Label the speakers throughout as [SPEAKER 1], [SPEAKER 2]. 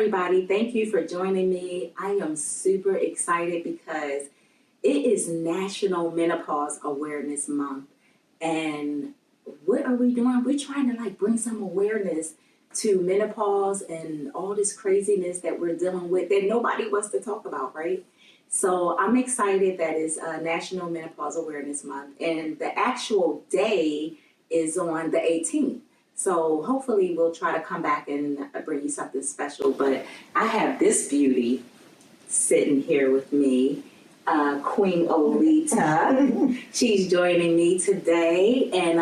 [SPEAKER 1] everybody. Thank you for joining me. I am super excited because it is National Menopause Awareness Month. And what are we doing? We're trying to bring some awareness to menopause and all this craziness that we're dealing with that nobody wants to talk about, right? So I'm excited that it's National Menopause Awareness Month, and the actual day is on the 18th. So hopefully we'll try to come back and bring you something special. But I have this beauty sitting here with me, Queen Oleta. She's joining me today, and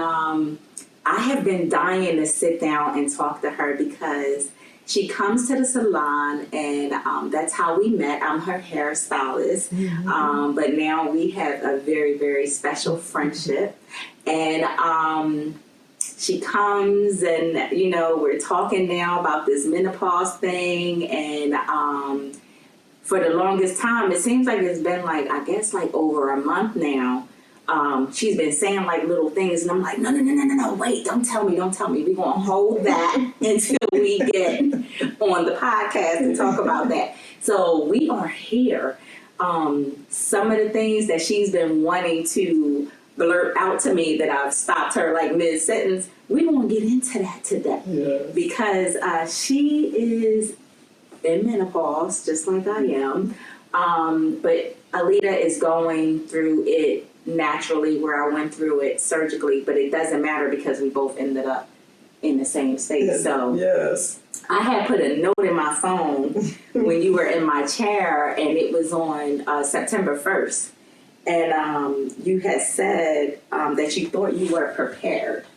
[SPEAKER 1] I have been dying to sit down and talk to her because she comes to the salon, and that's how we met. I'm her hairstylist, but now we have a very, very special friendship. And she comes, and we're talking now about this menopause thing, and for the longest time, it seems like it's been over a month now. She's been saying little things, and I'm like, no, wait, don't tell me. We're gonna hold that until we get on the podcast and talk about that. So we are here. Some of the things that she's been wanting to blurt out to me that I've stopped her mid-sentence, we're gonna get into that today. Because she is in menopause, just like I am. But Alita is going through it naturally, where I went through it surgically, but it doesn't matter because we both ended up in the same state. So I had put a note in my phone when you were in my chair, and it was on September 1st. And you had said that you thought you were prepared.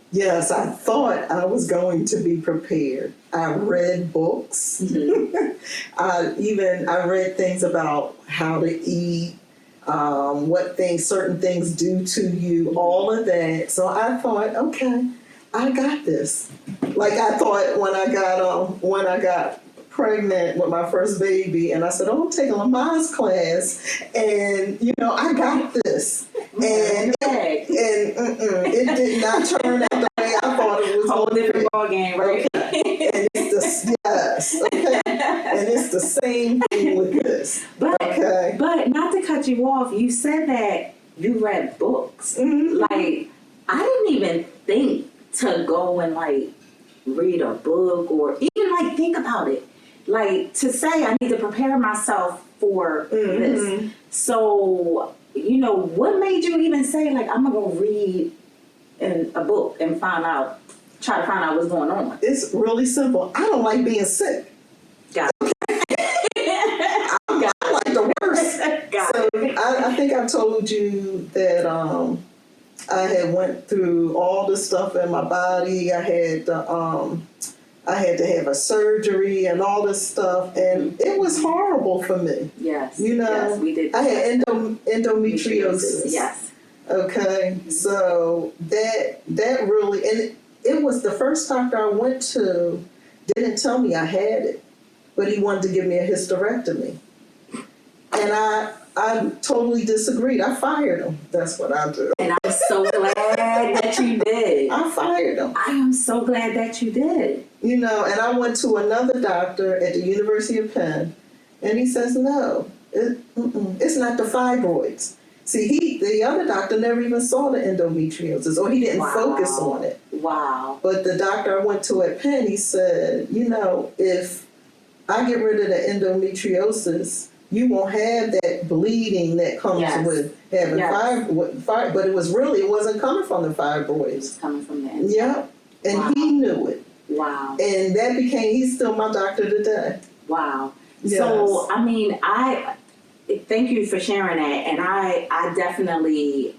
[SPEAKER 2] Yes, I thought I was going to be prepared. I read books. I read things about how to eat, what certain things do to you, all of that. So I thought, okay, I got this. I thought when I got pregnant with my first baby, and I said, I'm taking Lamar's class, and I got this. And it did not turn out the way I thought it was.
[SPEAKER 1] Whole different ball game, right?
[SPEAKER 2] Okay. And it's the same thing with this.
[SPEAKER 1] But not to cut you off, you said that you read books. I didn't even think to go and read a book or even think about it. To say I need to prepare myself for this. So, what made you even say, I'm going to go read a book and try to find out what's going on?
[SPEAKER 2] It's really simple. I don't like being sick.
[SPEAKER 1] Got it.
[SPEAKER 2] I'm the worst. I think I told you that I had went through all the stuff in my body. I had to have a surgery and all this stuff, and it was horrible for me.
[SPEAKER 1] Yes. Yes, we did.
[SPEAKER 2] I had endometriosis.
[SPEAKER 1] Yes.
[SPEAKER 2] Okay. So that really, and it was the first doctor I went to didn't tell me I had it, but he wanted to give me a hysterectomy. And I totally disagreed. I fired him. That's what I do.
[SPEAKER 1] And I'm so glad that you did.
[SPEAKER 2] I fired him.
[SPEAKER 1] I am so glad that you did.
[SPEAKER 2] And I went to another doctor at the University of Penn, and he says, no, it's not the fibroids. See, the other doctor never even saw the endometriosis, or he didn't focus on it.
[SPEAKER 1] Wow.
[SPEAKER 2] But the doctor I went to at Penn, he said, if I get rid of the endometriosis, you won't have that bleeding that comes with having fibroids. But it wasn't coming from the fibroids.
[SPEAKER 1] It was coming from the inside.
[SPEAKER 2] Yeah. And he knew it.
[SPEAKER 1] Wow.
[SPEAKER 2] And he's still my doctor today.
[SPEAKER 1] Wow.
[SPEAKER 2] Yes.
[SPEAKER 1] So, I thank you for sharing that. And I definitely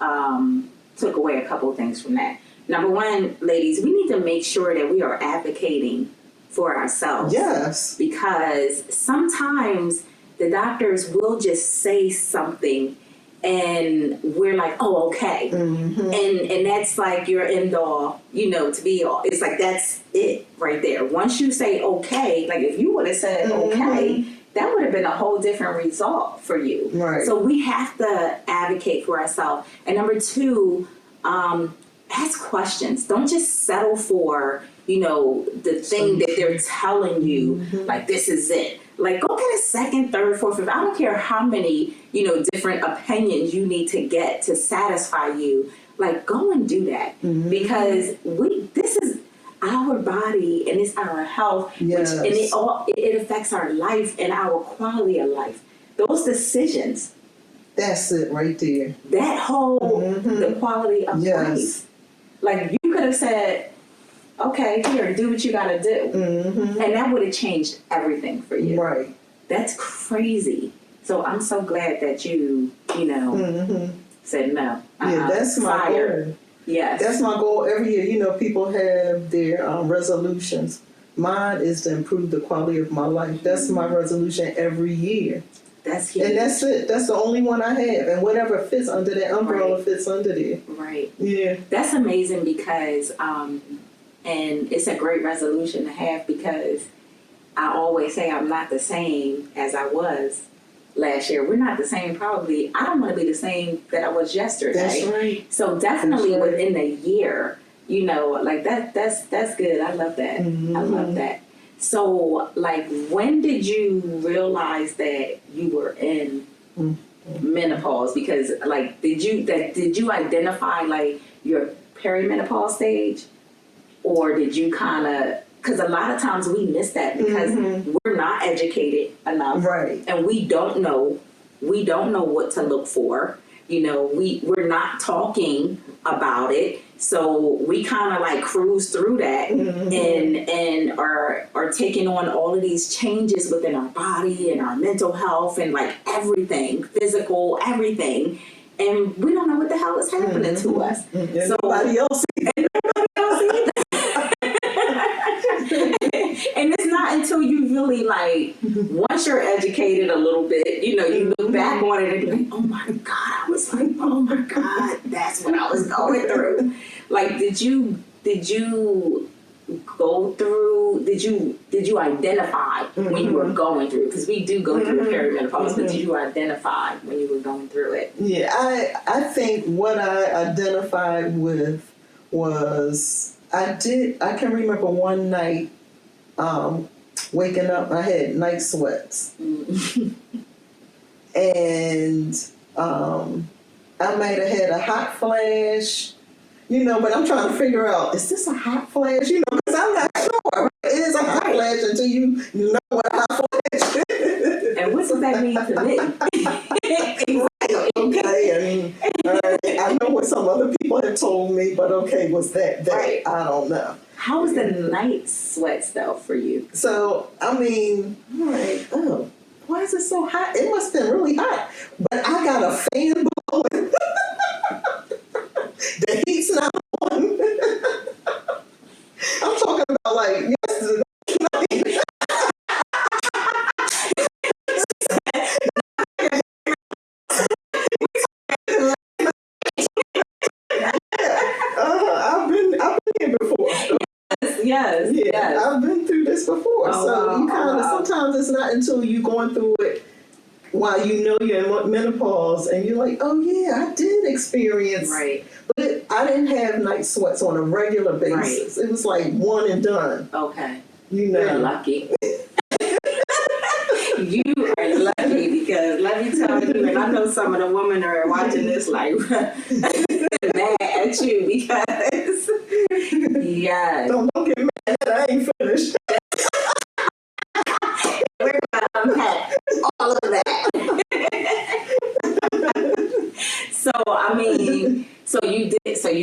[SPEAKER 1] took away a couple of things from that. Number one, ladies, we need to make sure that we are advocating for ourselves.
[SPEAKER 2] Yes.
[SPEAKER 1] Because sometimes the doctors will just say something and we're like, oh, okay. And that's your end all, to be all. It's that's it right there. Once you say okay, if you would have said okay, that would have been a whole different result for you.
[SPEAKER 2] Right.
[SPEAKER 1] So we have to advocate for ourselves. And number two, ask questions. Don't just settle for the thing that they're telling you, like, this is it. Like, go get a second, third, fourth, fifth. I don't care how many, different opinions you need to get to satisfy you. Like, go and do that. Because this is our body and it's our health,
[SPEAKER 2] Yes.
[SPEAKER 1] and it affects our life and our quality of life. Those decisions.
[SPEAKER 2] That's it right there.
[SPEAKER 1] That whole, the quality of life. Like, you could have said, okay, here, do what you gotta do. And that would have changed everything for you.
[SPEAKER 2] Right.
[SPEAKER 1] That's crazy. So I'm so glad that you said no.
[SPEAKER 2] Yeah, that's my goal.
[SPEAKER 1] Yes.
[SPEAKER 2] That's my goal every year. People have their resolutions. Mine is to improve the quality of my life. That's my resolution every year.
[SPEAKER 1] That's huge.
[SPEAKER 2] And that's it. That's the only one I have. And whatever fits under that umbrella fits under there.
[SPEAKER 1] Right.
[SPEAKER 2] Yeah.
[SPEAKER 1] That's amazing because, and it's a great resolution to have because I always say I'm not the same as I was last year. We're not the same probably. I don't want to be the same that I was yesterday.
[SPEAKER 2] That's right.
[SPEAKER 1] So definitely
[SPEAKER 2] That's right.
[SPEAKER 1] within a year, like that's good. I love that. I love that. So, like, when did you realize that you were in menopause? Because, like, did you identify like your perimenopause stage, or did you kind of? Because a lot of times we miss that because we're not educated enough,
[SPEAKER 2] Right.
[SPEAKER 1] And we don't know what to look for. We're not talking about it, so we kind of like cruise through that and are taking on all of these changes within our body and our mental health and like everything, physical, everything, and we don't know what the hell is happening to us.
[SPEAKER 2] So nobody else
[SPEAKER 1] either. And it's not until you really once you're educated a little bit, you look back on it and you're like, oh my God, I was like, oh my God, that's what I was going through. Like, did you go through, did you identify when you were going through? Because we do go through perimenopause, but did you identify when you were going through it?
[SPEAKER 2] Yeah, I think what I identified with was, I can remember one night waking up, I had night sweats. And I might have had a hot flash, but I'm trying to figure out, is this a hot flash? Because I'm not sure. It is a hot flash until you know what a hot flash is.
[SPEAKER 1] And what does that mean to me?
[SPEAKER 2] Okay, I mean, I know what some other people have told me, but okay, was that?
[SPEAKER 1] Right.
[SPEAKER 2] I don't know.
[SPEAKER 1] How was the night sweats though for you?
[SPEAKER 2] So, I mean, I'm like, oh, why is it so hot? It must have been really hot. But I got a fan blowing. The heat's not on. I'm talking about like yesterday. I've been here before.
[SPEAKER 1] Yes.
[SPEAKER 2] I've been through this before.
[SPEAKER 1] Oh,
[SPEAKER 2] so
[SPEAKER 1] wow.
[SPEAKER 2] you kind of, sometimes it's not until you're going through it while you're in menopause and you're like, oh yeah, I did experience.
[SPEAKER 1] Right.
[SPEAKER 2] But I didn't have night sweats on a regular basis. Right. It was like one and done.
[SPEAKER 1] Okay.
[SPEAKER 2] You're
[SPEAKER 1] lucky. You are lucky because let me tell you, and I know some of the women are watching this like mad at you because yes.
[SPEAKER 2] Don't get mad that I ain't finished.
[SPEAKER 1] We're gonna unpack all of that. So I mean, so you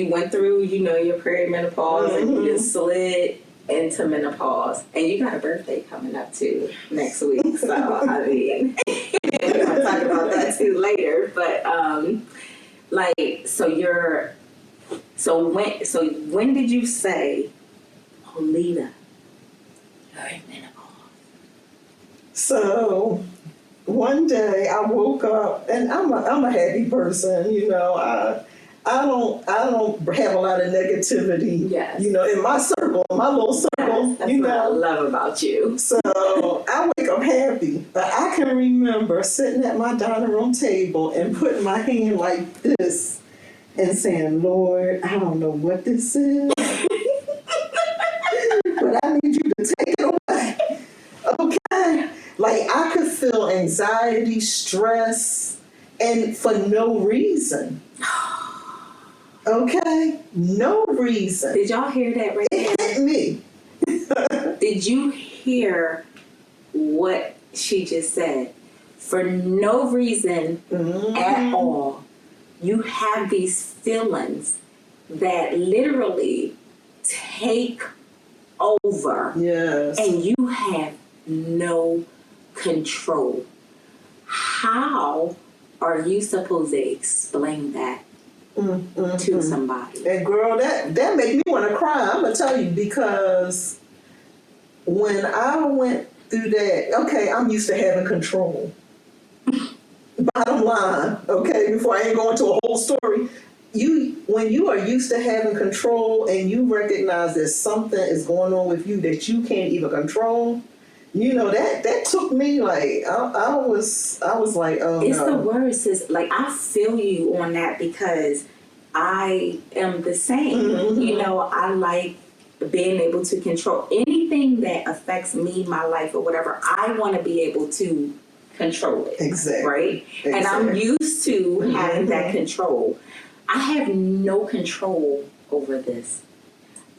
[SPEAKER 1] went through, your perimenopause and you just slid into menopause, and you got a birthday coming up too next week. So I mean, we're gonna talk about that too later. But when did you say, Oleta, you're in menopause?
[SPEAKER 2] So one day I woke up, and I'm a happy person, I don't have a lot of negativity,
[SPEAKER 1] yes.
[SPEAKER 2] In my circle, my little circle,
[SPEAKER 1] yes, that's what I love about you.
[SPEAKER 2] So I wake up happy, but I can remember sitting at my dining room table and putting my hand like this and saying, Lord, I don't know what this is. anxiety, stress, and for no reason. Okay? No reason.
[SPEAKER 1] Did y'all hear that right
[SPEAKER 2] It
[SPEAKER 1] there?
[SPEAKER 2] hit me.
[SPEAKER 1] Did you hear what she just said? For no reason at all, you have these feelings that literally take over,
[SPEAKER 2] Yes.
[SPEAKER 1] and you have no control. How are you supposed to explain that to somebody?
[SPEAKER 2] And girl, that made me want to cry. I'm gonna tell you, because when I went through that, okay, I'm used to having control. Bottom line, okay, before I ain't go into a whole story, when you are used to having control and you recognize that something is going on with you that you can't even control, that took me like I was like, oh
[SPEAKER 1] It's
[SPEAKER 2] no.
[SPEAKER 1] the worst. Is like, I feel you on that, because I am the same. I like being able to control anything that affects me, my life, or whatever. I want to be able to control it.
[SPEAKER 2] Exactly.
[SPEAKER 1] Right? And I'm used to having that control. I have no control over this.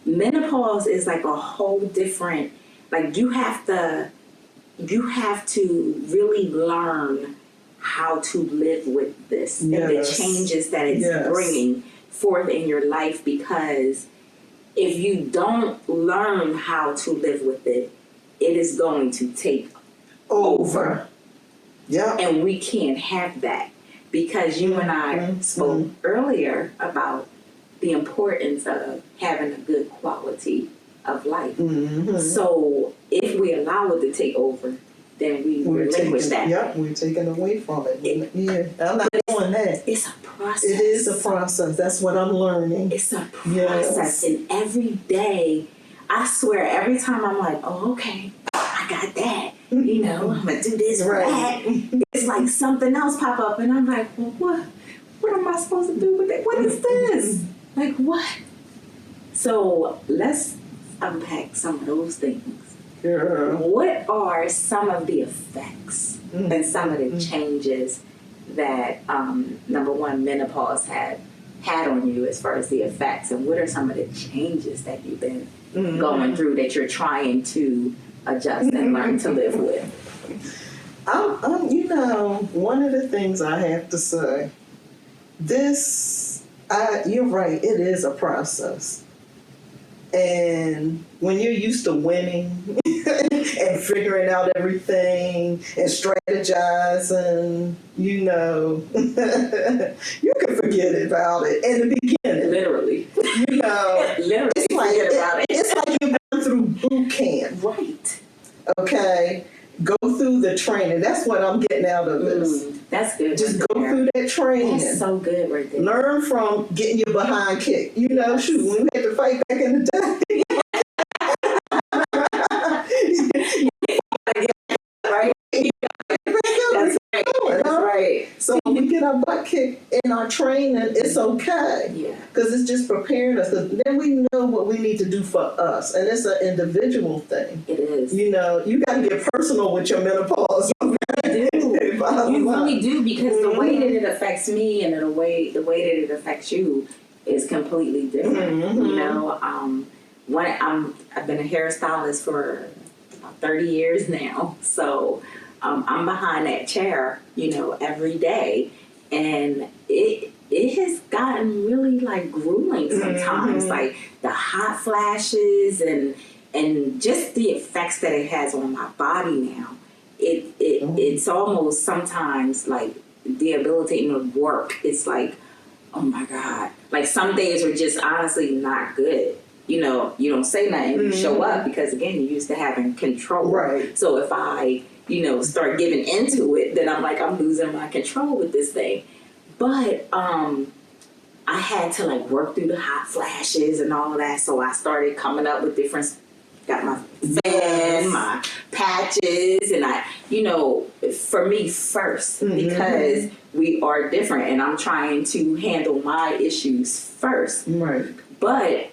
[SPEAKER 1] Menopause is like a whole different, like, you have to really learn how to live with this and the changes that it's bringing forth in your life, because if you don't learn how to live with it, it is going to take over.
[SPEAKER 2] Yeah.
[SPEAKER 1] And we can't have that, because you and I spoke earlier about the importance of having a good quality of life. So if we allow it to take over, then we relinquish that.
[SPEAKER 2] Yep, we're taking away from it. I'm not doing that.
[SPEAKER 1] It's a process.
[SPEAKER 2] It is a process. That's what I'm learning.
[SPEAKER 1] It's a process. And every day, I swear, every time I'm like, oh, okay, I got that. I'm going to do this for that. It's like something else pop up, and I'm like, well, what am I supposed to do with it? What is this? Like, what? So let's unpack some of those things. What are some of the effects and some of the changes that, number one, menopause had on you as far as the effects, and what are some of the changes that you've been going through that you're trying to adjust and learn to live with?
[SPEAKER 2] One of the things I have to say, you're right, it is a process. And when you're used to winning and figuring out everything and strategizing, you can forget about it in the beginning.
[SPEAKER 1] Literally. Literally
[SPEAKER 2] It's like you've gone through boot camp.
[SPEAKER 1] Right.
[SPEAKER 2] Okay? Go through the training. That's what I'm getting out of this.
[SPEAKER 1] That's good.
[SPEAKER 2] Just go through that training.
[SPEAKER 1] That's so good right there.
[SPEAKER 2] Learn from getting your behind kicked. When we had to fight back in the day.
[SPEAKER 1] Right? That's right. That's right.
[SPEAKER 2] So when we get our butt kicked in our training, it's okay.
[SPEAKER 1] Yeah.
[SPEAKER 2] Because it's just preparing us. Because then we know what we need to do for us. And it's an individual thing.
[SPEAKER 1] It is.
[SPEAKER 2] You got to get personal with your menopause.
[SPEAKER 1] You really do, because the way that it affects me and the way that it affects you is completely different. I've been a hairstylist for about 30 years now, so I'm behind that chair, every day, and it has gotten really like grueling sometimes, like the hot flashes and just the effects that it has on my body now. It's almost sometimes like debilitating to work. It's like, oh my God. Like some days are just honestly not good. You don't say nothing, you show up, because again, you're used to having control.
[SPEAKER 2] Right.
[SPEAKER 1] So if I, start giving into it, then I'm like, I'm losing my control with this thing. But I had to like work through the hot flashes and all of that. So I started coming up with different got my fan, my patches, and for me first, because we are different, and I'm trying to handle my issues first.
[SPEAKER 2] Right.
[SPEAKER 1] But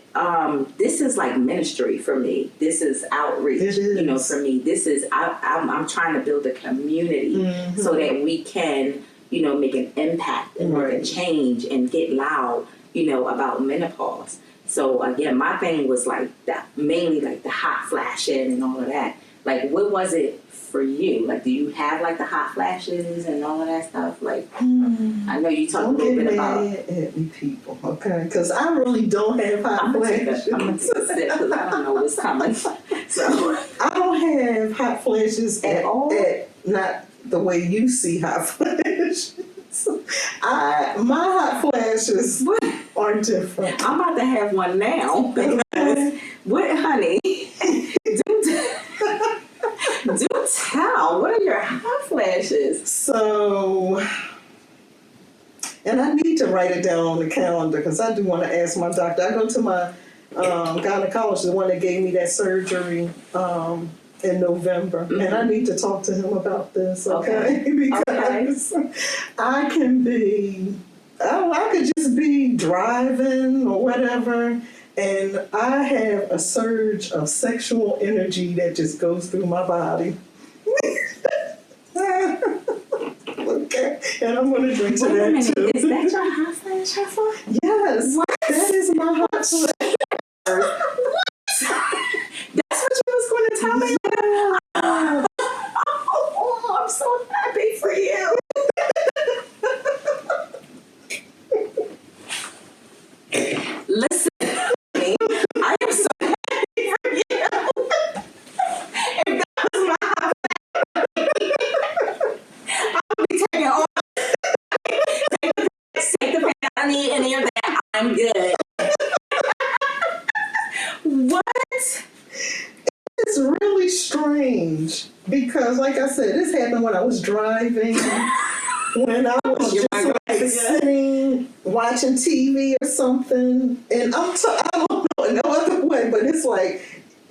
[SPEAKER 1] this is like ministry for me. This is outreach.
[SPEAKER 2] It is.
[SPEAKER 1] For me, this is I'm trying to build a community so that we can, make an impact and make a change and get loud, about menopause. So again, my thing was like that, mainly like the hot flashing and all of that. Like, what was it for you? Like, do you have like the hot flashes and all of that stuff? Like, I know you talked a little bit about.
[SPEAKER 2] Don't get mad at me, people, okay? Because I really don't have hot flashes.
[SPEAKER 1] I'm gonna take a sip because I don't know what's coming. So
[SPEAKER 2] I don't have hot flashes at all. Not the way you see hot flashes. My hot flashes are different.
[SPEAKER 1] I'm about to have one now because what, honey? Do tell. What are your hot flashes?
[SPEAKER 2] So, and I need to write it down on the calendar because I do want to ask my doctor. I go to my gynecologist, the one that gave me that surgery in November, and I need to talk to him about this, okay? Because I could just be driving or whatever, and I have a surge of sexual energy that just goes through my body. Okay, and I'm going to drink to that too.
[SPEAKER 1] Is that your hot flash, Huffa?
[SPEAKER 2] Yes,
[SPEAKER 1] what?
[SPEAKER 2] That is my hot flash.
[SPEAKER 1] That's what you was going to tell me? Oh, I'm so happy for you. Listen, I am so happy for you. If that was my hot flash, I would be taking all take the pain I need and you're there. I'm good. What?
[SPEAKER 2] It's really strange because, like I said, this happened when I was driving, when I was just like sitting watching TV or something, and I don't know no other way, but it's like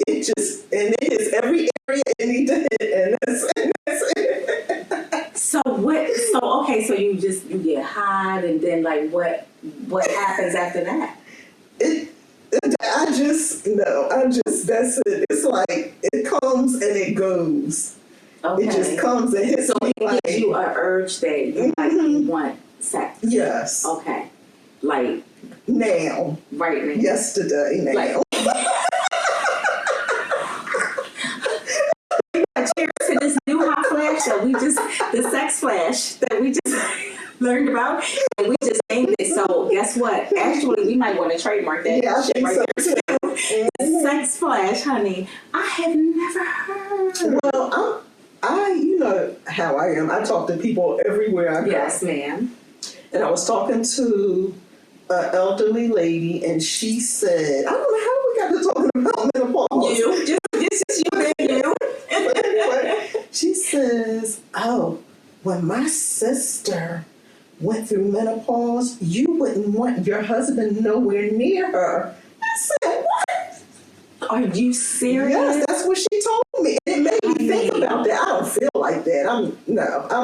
[SPEAKER 2] it just and it hits every area it needs to hit, and that's it.
[SPEAKER 1] So what? So okay, so you get hot, and then like what happens after that? That's
[SPEAKER 2] it. It's like it comes and it goes.
[SPEAKER 1] Okay.
[SPEAKER 2] It just comes and hits me.
[SPEAKER 1] So it gives you an urge that you you want sex.
[SPEAKER 2] Yes.
[SPEAKER 1] Okay. Like
[SPEAKER 2] now.
[SPEAKER 1] Right now.
[SPEAKER 2] Yesterday. Now.
[SPEAKER 1] Like, cheers to this new hot flash the sex flash that we just learned about, and we just named it. So guess what? Actually, we might want to trademark that.
[SPEAKER 2] Yeah, I think
[SPEAKER 1] right
[SPEAKER 2] so
[SPEAKER 1] there.
[SPEAKER 2] too.
[SPEAKER 1] The sex flash, honey. I have never heard.
[SPEAKER 2] Well, you know how I am. I talk to people everywhere I go.
[SPEAKER 1] Yes, ma'am.
[SPEAKER 2] And I was talking to an elderly lady, and she said, I don't know how we got to talking about menopause.
[SPEAKER 1] You, just you and you.
[SPEAKER 2] But anyway, she says, oh, when my sister went through menopause, you wouldn't want your husband nowhere near her. I said, what?
[SPEAKER 1] Are you serious?
[SPEAKER 2] Yes, that's what she told me. It made me think about that. I don't feel like that. I'm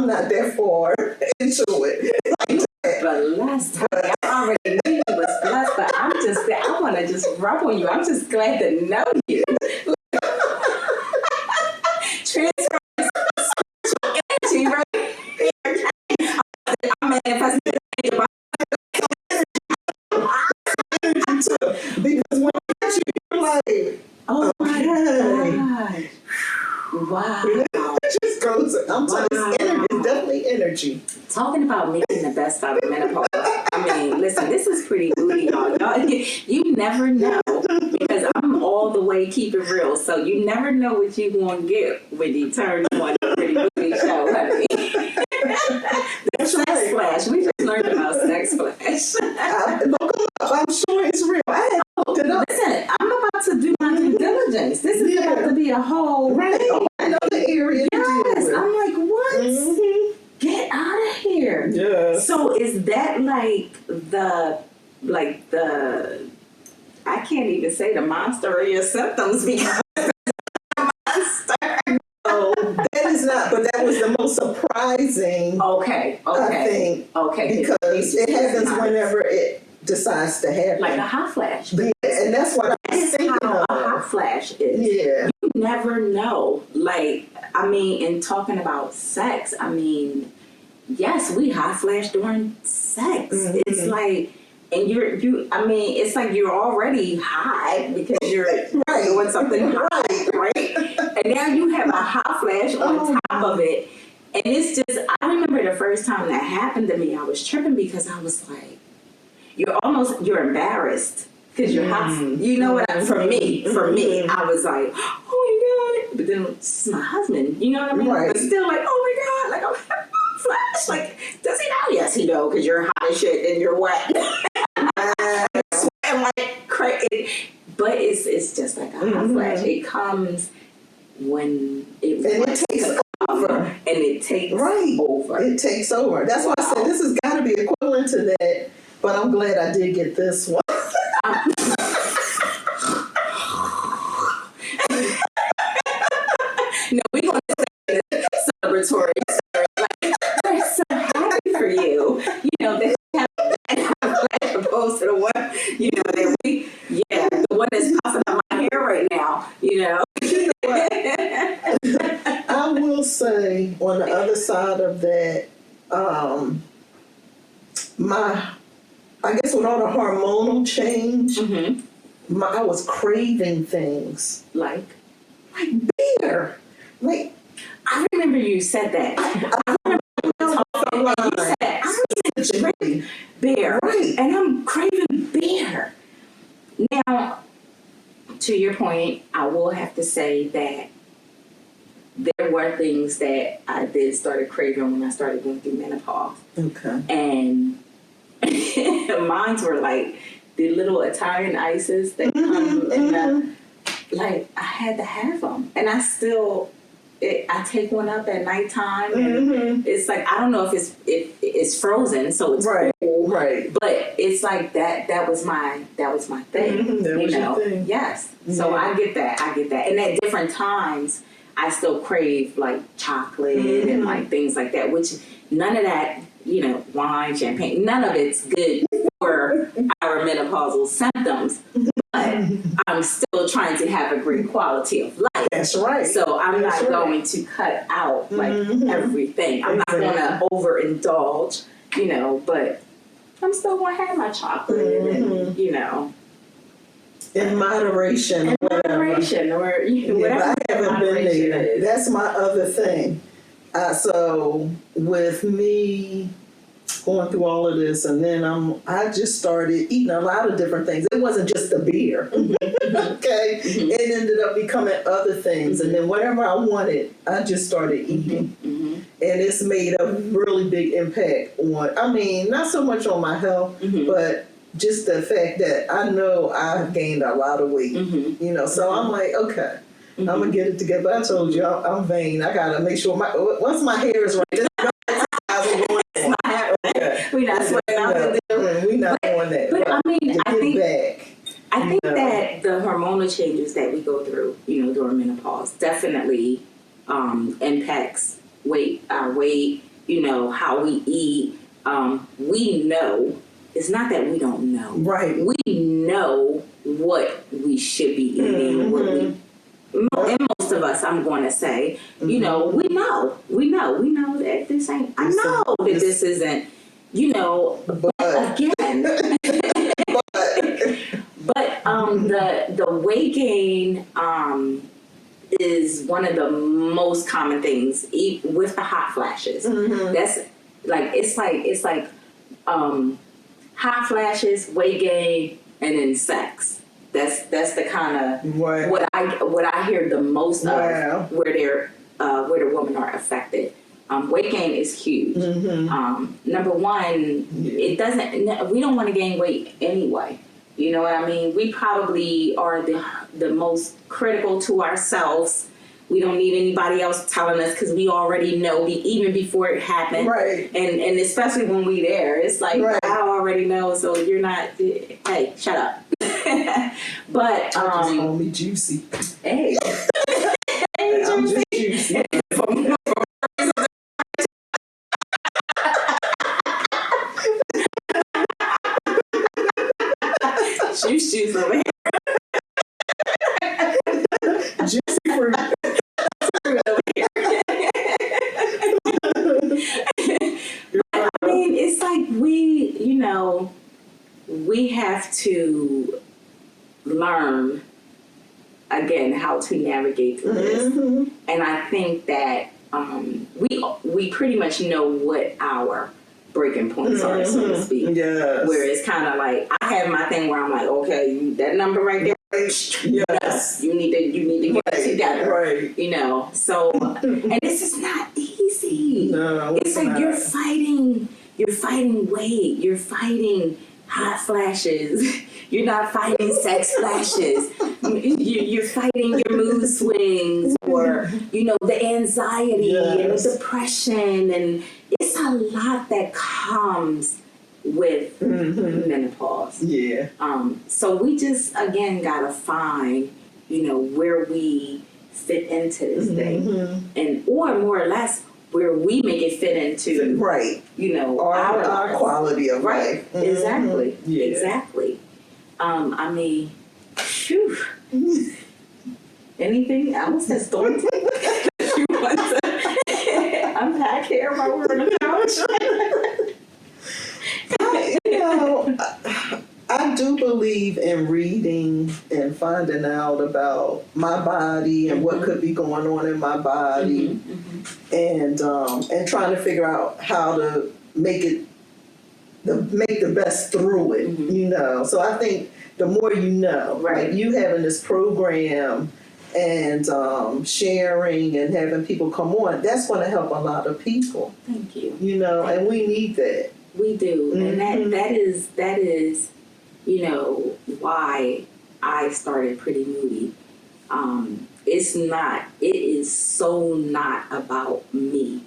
[SPEAKER 2] not that far into it. Like that.
[SPEAKER 1] Blessed. I already knew you was blessed, but I want to just rub on you. I'm just glad to know you. Transfer spiritual energy right here. I'm manifesting your body.
[SPEAKER 2] Because when I get you, you're like,
[SPEAKER 1] oh my God. Wow.
[SPEAKER 2] It just goes, I'm telling you, it's energy. It's definitely energy.
[SPEAKER 1] Talking about making the best out of menopause. I mean, listen, this is pretty booty, y'all. You never know, because I'm all the way keep it real. So you never know what you're going to get when you turn on the Pretty Booty Show, honey. The sex flash. We just learned about sex flash.
[SPEAKER 2] I'm sure it's real. I had looked it up.
[SPEAKER 1] Listen, I'm about to do my due diligence. This is about to be a whole thing.
[SPEAKER 2] Another area to deal with.
[SPEAKER 1] I'm like, what?
[SPEAKER 2] Mm-hmm.
[SPEAKER 1] Get out of here.
[SPEAKER 2] Yes.
[SPEAKER 1] So is that like the I can't even say the monster of your symptoms because
[SPEAKER 2] not, but that was the most surprising.
[SPEAKER 1] Okay.
[SPEAKER 2] I think because it happens whenever it decides to happen,
[SPEAKER 1] like a hot flash.
[SPEAKER 2] Yeah, and that's what I was thinking
[SPEAKER 1] how
[SPEAKER 2] of.
[SPEAKER 1] a hot flash is.
[SPEAKER 2] Yeah,
[SPEAKER 1] You never know. Like, I mean, in talking about sex, I mean, yes, we hot flash during sex.
[SPEAKER 2] Mm-hmm.
[SPEAKER 1] It's like, and I mean, it's like you're already high because you're
[SPEAKER 2] right.
[SPEAKER 1] doing something hot, right? And now you have a hot flash on top of it. And it's just, I remember the first time that happened to me, I was tripping because I was like, you're embarrassed because you're hot. You know what? For me, I was like, oh my God. But then it's my husband, you know what I mean?
[SPEAKER 2] Right.
[SPEAKER 1] But still like, oh my God, like I'm having a flash. Like, does he know? Yes, he know because you're hot as shit and you're wet. And like crazy. But it's just like a hot flash. It comes when it
[SPEAKER 2] takes over.
[SPEAKER 1] And it takes over.
[SPEAKER 2] It takes over. That's why I said this has got to be equivalent to that. But I'm glad I did get this one.
[SPEAKER 1] No, we're going to say this celebratory story. Like, we're so happy for you. You know, that you have that opposed to the one, you know, that the one that's popping up my hair right now, you know.
[SPEAKER 2] I will say on the other side of that, I guess with all the hormonal change, I was craving things
[SPEAKER 1] like
[SPEAKER 2] beer. Like,
[SPEAKER 1] I remember you said that. I remember you said, I'm going to drink beer.
[SPEAKER 2] Right.
[SPEAKER 1] And I'm craving beer. Now, to your point, I will have to say that there were things that I did started craving when I started going through menopause.
[SPEAKER 2] Okay.
[SPEAKER 1] And mine were like the little Italian ices that come in the, like, I had to have them. And I still, I take one up at nighttime and it's like, I don't know if it's frozen, so it's cool.
[SPEAKER 2] Right.
[SPEAKER 1] But it's like that was my thing.
[SPEAKER 2] That was your thing.
[SPEAKER 1] Yes. So I get that. And at different times I still crave like chocolate and like things like that, which none of that, you know, wine, champagne, none of it's good for our menopausal symptoms. But I'm still trying to have a great quality of life.
[SPEAKER 2] That's right.
[SPEAKER 1] So I'm not going to cut out like everything. I'm not going to overindulge, you know, but I'm still going to have my chocolate and, you know.
[SPEAKER 2] In moderation.
[SPEAKER 1] Or whatever
[SPEAKER 2] I haven't been there.
[SPEAKER 1] is.
[SPEAKER 2] That's my other thing. So with me going through all of this, and then I just started eating a lot of different things. It wasn't just the beer, okay? It ended up becoming other things, and then whatever I wanted, I just started eating, and it's made a really big impact on. I mean, not so much on my health, but just the fact that I know I gained a lot of weight, you know. So I'm like, okay. I'm gonna get it together. I told you I'm vain. I gotta make sure once my hair is right.
[SPEAKER 1] We're not sweating out the deal.
[SPEAKER 2] We're not doing that.
[SPEAKER 1] But I mean, I think
[SPEAKER 2] know.
[SPEAKER 1] that the hormonal changes that we go through, you know, during menopause definitely impacts our weight, you know, how we eat. We know. It's not that we don't know.
[SPEAKER 2] Right.
[SPEAKER 1] We know what we should be eating, and most of us, I'm going to say, you know, we know that this ain't, I know that this isn't, you know, but again, but the weight gain is one of the most common things with the hot flashes. That's like, it's like hot flashes, weight gain, and then sex. That's the kind of what I hear the most of where the women are affected. Weight gain is huge. Number one, we don't want to gain weight anyway. You know what I mean? We probably are the most critical to ourselves. We don't need anybody else telling us because we already know even before it happened. Right. And especially when we there, it's like, I already know, so you're not, hey, shut up. But
[SPEAKER 2] just call me juicy.
[SPEAKER 1] Hey.
[SPEAKER 2] I'm just juicy.
[SPEAKER 1] from Juice over here.
[SPEAKER 2] Juicy fruit.
[SPEAKER 1] I mean, it's like we have to learn again how to navigate through this, and I think that we pretty much know what our breaking points are, so to speak.
[SPEAKER 2] Yes.
[SPEAKER 1] Where it's kind of like I have my thing where I'm like, okay, that number right there.
[SPEAKER 2] Yes.
[SPEAKER 1] You need to get it together.
[SPEAKER 2] Right.
[SPEAKER 1] So and this is not easy.
[SPEAKER 2] No,
[SPEAKER 1] it's like
[SPEAKER 2] not.
[SPEAKER 1] you're fighting weight, you're fighting hot flashes, you're not fighting sex flashes, you're fighting your mood swings or the anxiety and the depression, and it's a lot that comes with menopause.
[SPEAKER 2] Yeah.
[SPEAKER 1] So we just again gotta find where we fit into this thing, and or more or less where we make it fit into
[SPEAKER 2] our quality of life.
[SPEAKER 1] Exactly.
[SPEAKER 2] Yeah.
[SPEAKER 1] Exactly. I mean, phew. Anything else that's story time? You want to unpack here while we're on the couch?
[SPEAKER 2] I do believe in reading and finding out about my body and what could be going on in my body, and trying to figure out how to make the best through it. So I think the more like you having this program and sharing and having people come on, that's going to help a lot of people.
[SPEAKER 1] Thank you.
[SPEAKER 2] And we need that.
[SPEAKER 1] We do, and that is why I started Pretty Moody. It is so not about me.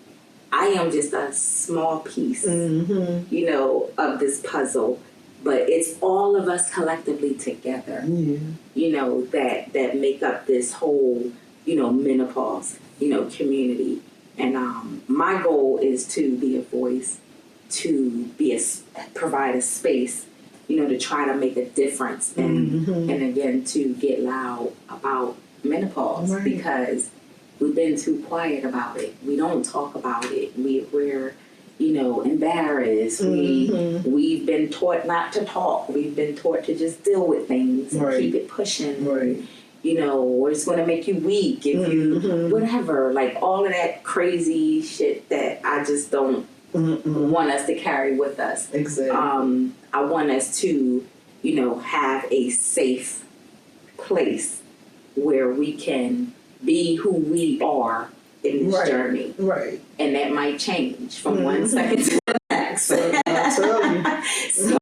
[SPEAKER 1] I am just a small piece, of this puzzle, but it's all of us collectively together, that make up this whole, menopause, community. And my goal is to be a voice, to provide a space, to try to make a difference, and again to get loud about menopause, because we've been too quiet about it. We don't talk about it. We're embarrassed. We've been taught not to talk. We've been taught to just deal with things and keep it pushing. Or it's going to make you weak if you whatever, like all of that crazy shit that I just don't want us to carry with us.
[SPEAKER 2] Exactly.
[SPEAKER 1] I want us to, have a safe place where we can be who we are in this journey. Right. And that might change from one second to the next.
[SPEAKER 2] I'll tell you.
[SPEAKER 1] So,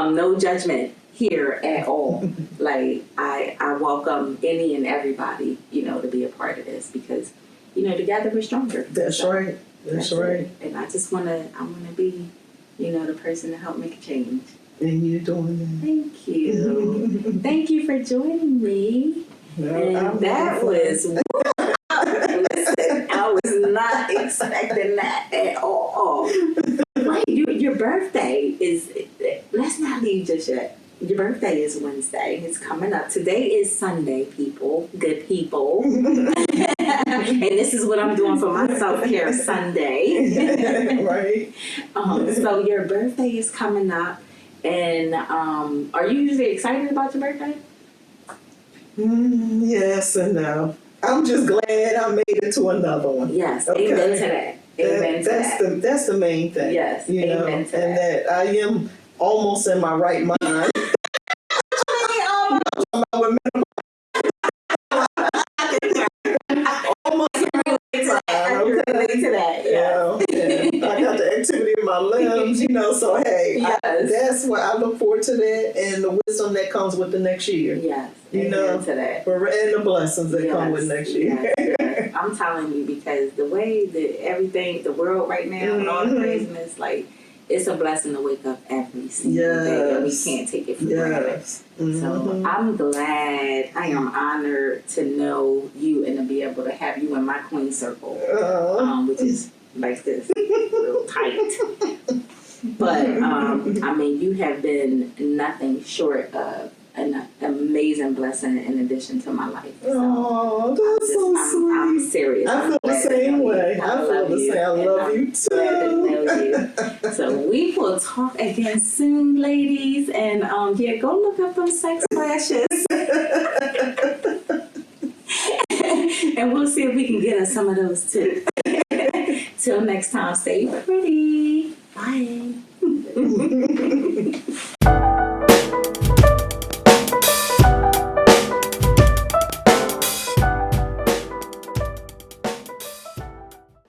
[SPEAKER 1] no judgment here at all. Like, I welcome any and everybody, to be a part of this, because, together we're stronger.
[SPEAKER 2] That's right. That's right.
[SPEAKER 1] And I just want to be, the person to help make a change.
[SPEAKER 2] And you're doing that.
[SPEAKER 1] Thank you. Thank you for joining me.
[SPEAKER 2] No,
[SPEAKER 1] and that was, listen, I was not expecting that at all. Wait, your birthday is, let's not leave just yet. Your birthday is Wednesday. It's coming up. Today is Sunday, people. Good people. And this is what I'm doing for my self-care Sunday.
[SPEAKER 2] Right.
[SPEAKER 1] So your birthday is coming up. And are you usually excited about your birthday?
[SPEAKER 2] Yes and no. I'm just glad I made it to another one.
[SPEAKER 1] Yes. Okay. Amen to that. Amen to that.
[SPEAKER 2] That's the main thing.
[SPEAKER 1] Yes. Amen to that.
[SPEAKER 2] And that I am almost in my right mind. I got the activity in my limbs, so hey, that's what I look forward to, that and the wisdom that comes with the next year.
[SPEAKER 1] Yes,
[SPEAKER 2] to that. And the blessings that come with next year.
[SPEAKER 1] Yes. I'm telling you, because the way that everything, the world right now, and all the craziness, like, it's a blessing to wake up every single day, and we can't take it for granted. So I'm glad, I am honored to know you and to be able to have you in my queen circle, which is like this, real tight. But I mean, you have been nothing short of an amazing blessing in addition to my life. So
[SPEAKER 2] Oh, that's so sweet.
[SPEAKER 1] I'm serious.
[SPEAKER 2] I feel the same way. I feel the same. I love you
[SPEAKER 1] Glad to
[SPEAKER 2] too.
[SPEAKER 1] know you. So we will talk again soon, ladies. And yeah, go look up them sex flashes. And we'll see if we can get us some of those too. Till next time, stay pretty.